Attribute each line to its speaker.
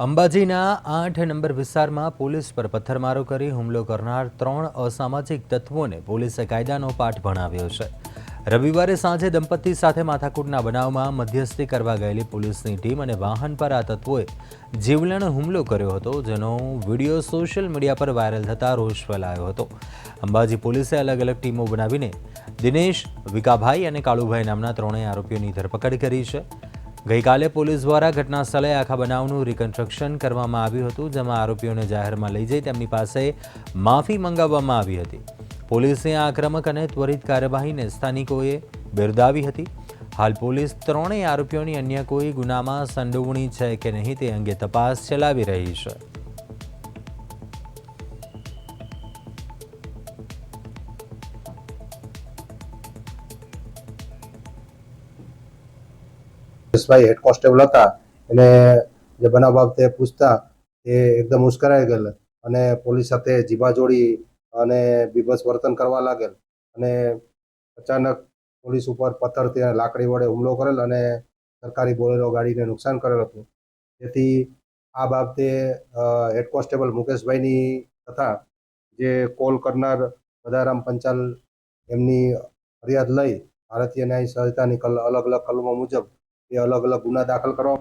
Speaker 1: અંબાજીના 8 number વિસ્તારમાં police પર પથ્થરમારો કરી હુમલો કરનાર 3 અસામાજિક તત્વોને પોલીસે કાયદાનો પાઠ ભણાવ્યો છે। રવિવારે સાંજે દંપતી સાથે માથાકૂટના બનાવમાં મધ્યસ્થી કરવા ગયેલી પોલીસની ટીમ અને વાહન પર આ તત્વોએ જીવલેણ હુમલો કર્યો હતો, જેનો વિડીયો સોશિયલ મીડિયા પર વાયરલ થતાં રોષ ફેલાયો હતો। અંબાજી પોલીસે અલગ અલગ ટીમો બનાવીને દિનેશ, વિકાભાઈ અને કાળુભાઈ નામના 3 આરોપીઓની ધરપકડ કરી છે। ગઈકાલે પોલીસ દ્વારા ઘટના સ્થળે આખા બનાવનું રિકન્સ્ટ્રક્શન કરવામાં આવ્યું હતું, જેમાં આરોપીઓને જાહેરમાં લઈ જઈ તેમની પાસે માફી મંગાવવામાં આવી હતી। પોલીસે આ આક્રમક અને ત્વરિત કાર્યવાહીને સ્થાનિકોએ બિરદાવી હતી। હાલ પોલીસ 3 આરોપીઓની અન્ય કોઈ ગુનામાં સંડોવણી છે કે નહીં તે અંગે તપાસ ચલાવી રહી છે।
Speaker 2: ભાઈ હેડ કોન્સ્ટેબલ હતા એને જે બનાવ બાબતે પૂછતા એ એકદમ ઉશ્કેરાઈ ગયેલ અને પોલીસ સાથે જીભાજોડી અને બીભત્સ વર્તન કરવા લાગેલ અને અચાનક પોલીસ ઉપર પથ્થરથી લાકડી વડે હુમલો કરેલ અને સરકારી બોલેરો ગાડીને નુકસાન કરેલ હતું। તેથી આ બાબતે હેડ કોન્સ્ટેબલ મુકેશભાઈની તથા જે કોલ કરનાર ગદારામ પંચાલ એમની ફરિયાદ લઈ ભારતીય ન્યાય સંહિતાની અલગ અલગ કલમો મુજબ એ અલગ અલગ ગુના દાખલ કરવા